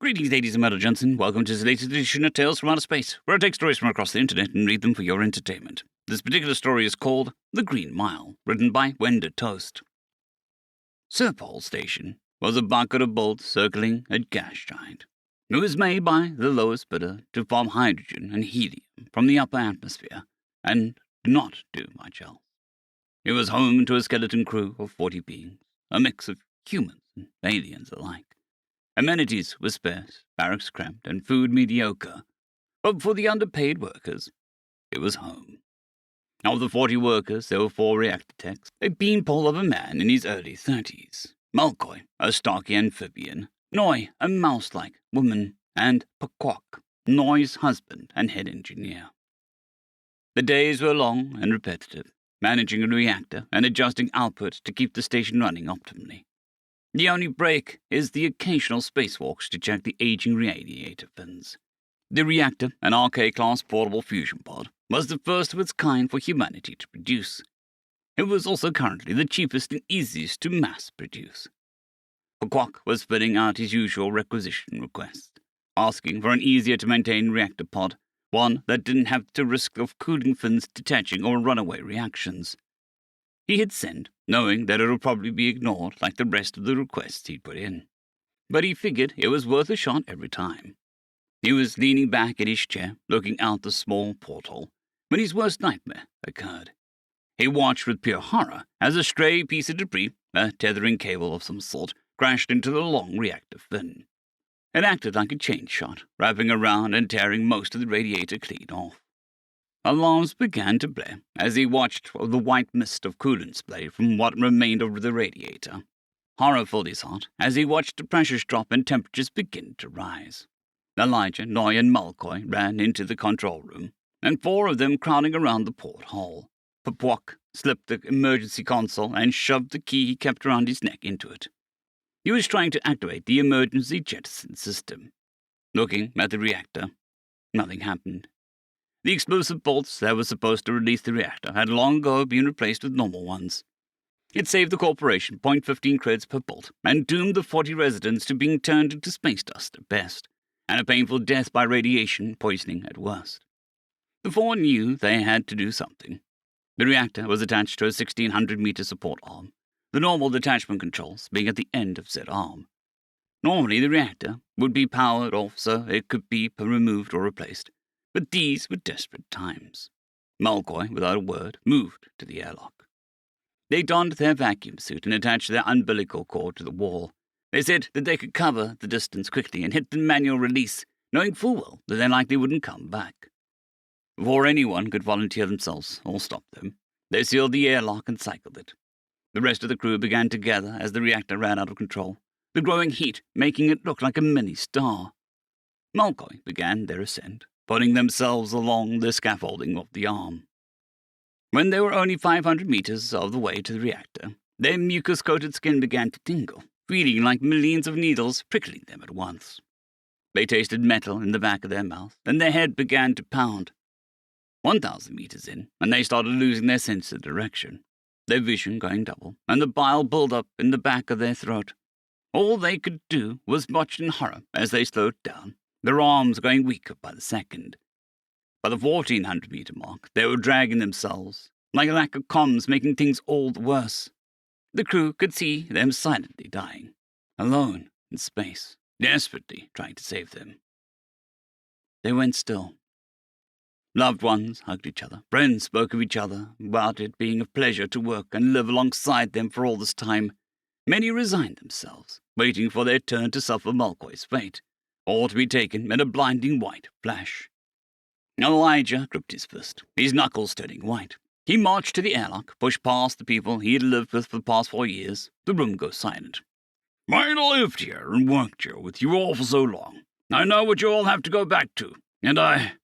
Greetings, ladies and gentlemen. Welcome to the latest edition of Tales from Outer Space, where I take stories from across the internet and read them for your entertainment. This particular story is called The Green Mile, written by Wender Toast. Serpol Station was a bucket of bolts circling a gas giant. It was made by the lowest bidder to farm hydrogen and helium from the upper atmosphere, and did not do much else. It was home to a skeleton crew of 40 beings, a mix of humans and aliens alike. Amenities were sparse, barracks cramped, and food mediocre. But for the underpaid workers, it was home. Of the 40 workers, there were 4 reactor techs, a beanpole of a man in his early 30s, Malkoy, a stocky amphibian, Noi, a mouse-like woman, and Pakwok, Noi's husband and head engineer. The days were long and repetitive, managing a reactor and adjusting output to keep the station running optimally. The only break is the occasional spacewalks to check the aging radiator fins. The reactor, an RK-class portable fusion pod, was the first of its kind for humanity to produce. It was also currently the cheapest and easiest to mass produce. Pakwok was filling out his usual requisition request, asking for an easier-to-maintain reactor pod, one that didn't have the risk of cooling fins detaching or runaway reactions. He hit send, knowing that it would probably be ignored like the rest of the requests he'd put in. But he figured it was worth a shot every time. He was leaning back in his chair, looking out the small porthole, when his worst nightmare occurred. He watched with pure horror as a stray piece of debris, a tethering cable of some sort, crashed into the long reactor fin. It acted like a chain shot, wrapping around and tearing most of the radiator clean off. Alarms began to blare as he watched the white mist of coolant spray from what remained of the radiator. Horror filled his heart as he watched the pressures drop and temperatures begin to rise. Elijah, Noi, and Malkoy ran into the control room, and 4 of them crowding around the porthole. Pakwok slipped the emergency console and shoved the key he kept around his neck into it. He was trying to activate the emergency jettison system. Looking at the reactor, nothing happened. The explosive bolts that were supposed to release the reactor had long ago been replaced with normal ones. It saved the corporation 0.15 creds per bolt and doomed the 40 residents to being turned into space dust at best, and a painful death by radiation poisoning at worst. The 4 knew they had to do something. The reactor was attached to a 1,600-meter support arm, the normal detachment controls being at the end of said arm. Normally, the reactor would be powered off so it could be removed or replaced, but these were desperate times. Malkoy, without a word, moved to the airlock. They donned their vacuum suit and attached their umbilical cord to the wall. They said that they could cover the distance quickly and hit the manual release, knowing full well that they likely wouldn't come back. Before anyone could volunteer themselves or stop them, they sealed the airlock and cycled it. The rest of the crew began to gather as the reactor ran out of control, the growing heat making it look like a mini-star. Malkoy began their ascent, putting themselves along the scaffolding of the arm. When they were only 500 meters of the way to the reactor, their mucus-coated skin began to tingle, feeling like millions of needles prickling them at once. They tasted metal in the back of their mouth, and their head began to pound. 1,000 meters in, and they started losing their sense of direction, their vision going double, and the bile built up in the back of their throat. All they could do was watch in horror as they slowed down, their arms going weaker by the second. By the 1,400-meter mark, they were dragging themselves, like a lack of comms making things all the worse. The crew could see them silently dying, alone in space, desperately trying to save them. They went still. Loved ones hugged each other. Friends spoke of each other, about it being a pleasure to work and live alongside them for all this time. Many resigned themselves, waiting for their turn to suffer Malkoy's fate, or to be taken in a blinding white flash. Elijah gripped his fist, his knuckles turning white. He marched to the airlock, pushed past the people he had lived with for the past 4 years. The room goes silent. "I lived here and worked here with you all for so long. I know what you all have to go back to, and I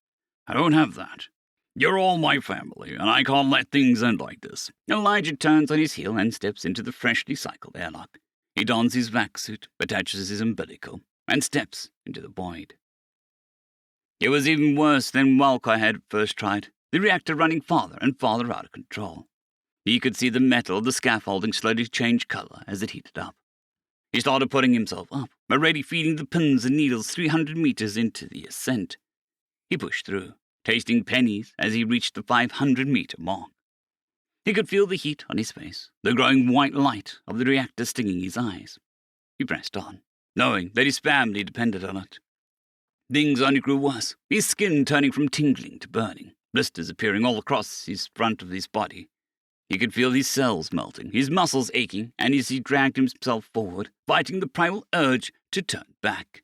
don't have that. You're all my family, and I can't let things end like this." Elijah turns on his heel and steps into the freshly cycled airlock. He dons his vac suit, attaches his umbilical, and steps into the void. It was even worse than Malkoy had first tried, the reactor running farther and farther out of control. He could see the metal of the scaffolding slowly change color as it heated up. He started putting himself up, already feeding the pins and needles 300 meters into the ascent. He pushed through, tasting pennies as he reached the 500-meter mark. He could feel the heat on his face, the growing white light of the reactor stinging his eyes. He pressed on, knowing that his family depended on it. Things only grew worse, his skin turning from tingling to burning, blisters appearing all across his front of his body. He could feel his cells melting, his muscles aching, and as he dragged himself forward, fighting the primal urge to turn back.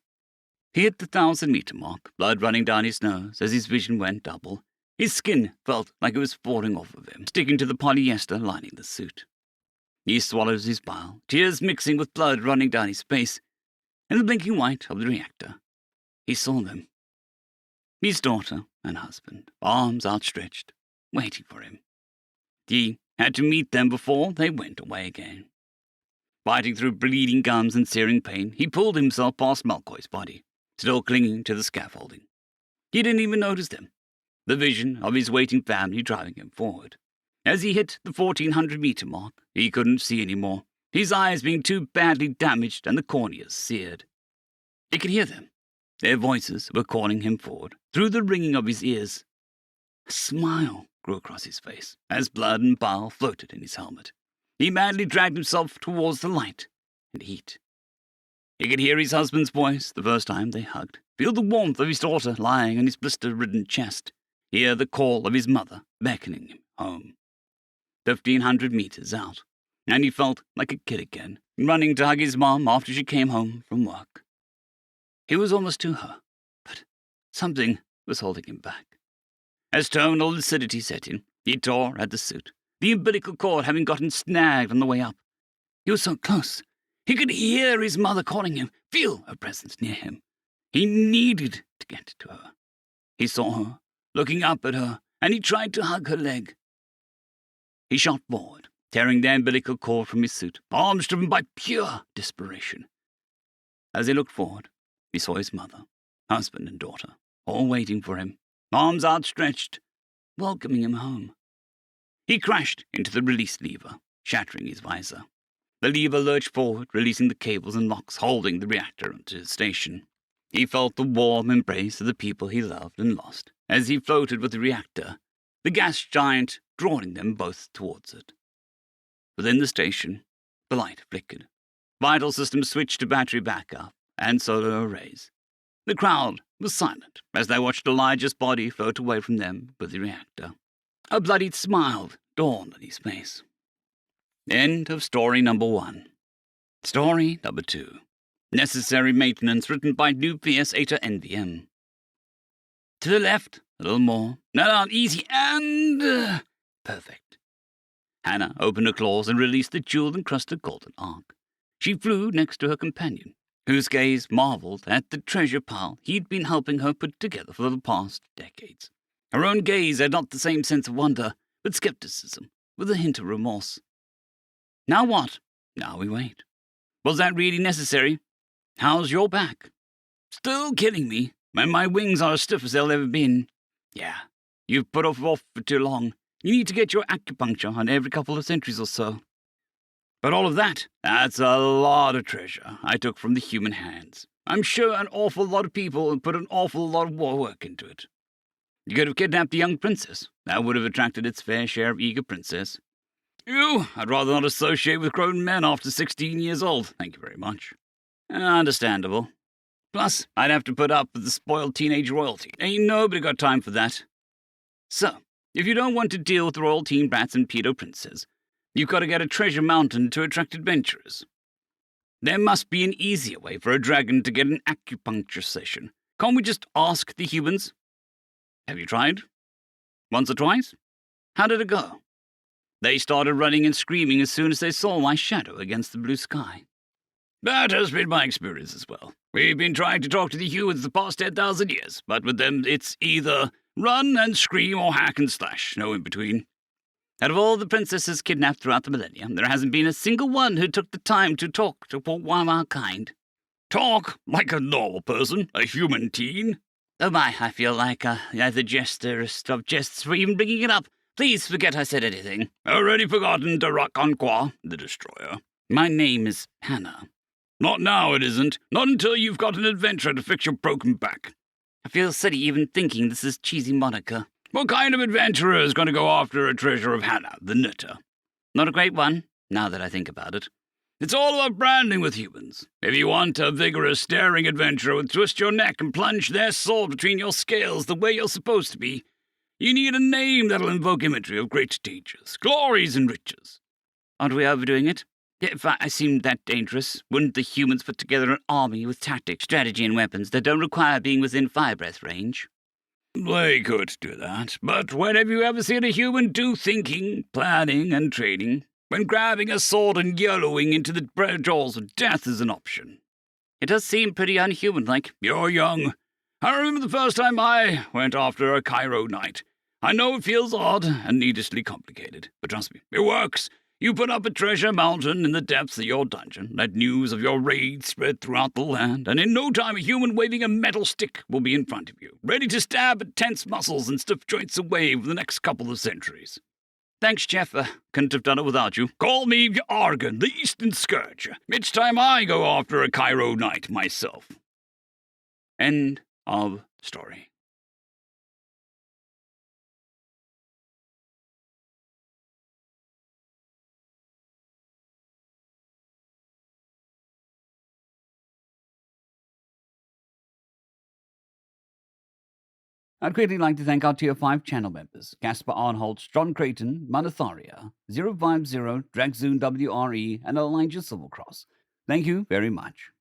He hit the 1,000-meter mark, blood running down his nose as his vision went double. His skin felt like it was falling off of him, sticking to the polyester lining the suit. He swallowed his bile, tears mixing with blood running down his face. In the blinking white of the reactor, he saw them. His daughter and husband, arms outstretched, waiting for him. He had to meet them before they went away again. Fighting through bleeding gums and searing pain, he pulled himself past Malkoy's body, still clinging to the scaffolding. He didn't even notice them, the vision of his waiting family driving him forward. As he hit the 1,400-meter mark, he couldn't see any more, his eyes being too badly damaged and the corneas seared. He could hear them. Their voices were calling him forward, through the ringing of his ears. A smile grew across his face, as blood and bile floated in his helmet. He madly dragged himself towards the light and heat. He could hear his husband's voice the first time they hugged, feel the warmth of his daughter lying on his blister-ridden chest, hear the call of his mother beckoning him home. 1,500 meters out, and he felt like a kid again, running to hug his mom after she came home from work. He was almost to her, but something was holding him back. As terminal lucidity set in, he tore at the suit, the umbilical cord having gotten snagged on the way up. He was so close. He could hear his mother calling him, feel her presence near him. He needed to get to her. He saw her, looking up at her, and he tried to hug her leg. He shot forward, tearing the umbilical cord from his suit, arms driven by pure desperation. As he looked forward, he saw his mother, husband and daughter, all waiting for him, arms outstretched, welcoming him home. He crashed into the release lever, shattering his visor. The lever lurched forward, releasing the cables and locks holding the reactor onto his station. He felt the warm embrace of the people he loved and lost as he floated with the reactor, the gas giant drawing them both towards it. Within the station, the light flickered. Vital systems switched to battery backup and solar arrays. The crowd was silent as they watched Elijah's body float away from them with the reactor. A bloodied smile dawned on his face. End of story number 1. Story number 2. Necessary maintenance written by Nucleus Eta NVM. To the left, a little more. No, easy, and... perfect. Hannah opened her claws and released the jewel-encrusted golden ark. She flew next to her companion, whose gaze marveled at the treasure pile he'd been helping her put together for the past decades. Her own gaze had not the same sense of wonder, but skepticism, with a hint of remorse. Now what? Now we wait. Was that really necessary? How's your back? Still killing me, and my wings are as stiff as they'll ever been. Yeah, you've put off for too long. You need to get your acupuncture on every couple of centuries or so. But all of that's a lot of treasure I took from the human hands. I'm sure an awful lot of people put an awful lot of work into it. You could have kidnapped a young princess. That would have attracted its fair share of eager princess. Ew, I'd rather not associate with grown men after 16 years old, thank you very much. Understandable. Plus, I'd have to put up with the spoiled teenage royalty. Ain't nobody got time for that. So, if you don't want to deal with royal teen brats and pedo princes, you've got to get a treasure mountain to attract adventurers. There must be an easier way for a dragon to get an acupuncture session. Can't we just ask the humans? Have you tried? Once or twice? How did it go? They started running and screaming as soon as they saw my shadow against the blue sky. That has been my experience as well. We've been trying to talk to the humans the past 10,000 years, but with them it's either run and scream or hack and slash, no in between. Out of all the princesses kidnapped throughout the millennium, there hasn't been a single one who took the time to talk to one of our kind. Talk like a normal person, a human teen? Oh my, I feel like the jesterest of jests for even bringing it up. Please forget I said anything. Already forgotten de Rock-en-Quoi, the destroyer. My name is Hannah. Not now, it isn't. Not until you've got an adventure to fix your broken back. I feel silly even thinking this is cheesy moniker. What kind of adventurer is going to go after a treasure of Hannah, the knitter? Not a great one, now that I think about it. It's all about branding with humans. If you want a vigorous, daring adventurer with twist your neck and plunge their sword between your scales the way you're supposed to be, you need a name that'll invoke imagery of great dangers, glories, and riches. Aren't we overdoing it? If I seemed that dangerous, wouldn't the humans put together an army with tactics, strategy, and weapons that don't require being within fire-breath range? They could do that, but when have you ever seen a human do thinking, planning, and training, when grabbing a sword and YOLOing into the jaws of death is an option? It does seem pretty unhuman-like. You're young. I remember the first time I went after a Cairo knight. I know it feels odd and needlessly complicated, but trust me, it works. You put up a treasure mountain in the depths of your dungeon, let news of your raid spread throughout the land, and in no time a human waving a metal stick will be in front of you, ready to stab at tense muscles and stiff joints away for the next couple of centuries. Thanks, Jeff. Couldn't have done it without you. Call me Argon, the Eastern Scourge. It's time I go after a Cairo knight myself. End of story. I'd greatly like to thank our Tier 5 channel members, Caspar Arnholtz, John Creighton, Manatharia, 050, Dragzoon WRE, and Elijah Silvercross. Thank you very much.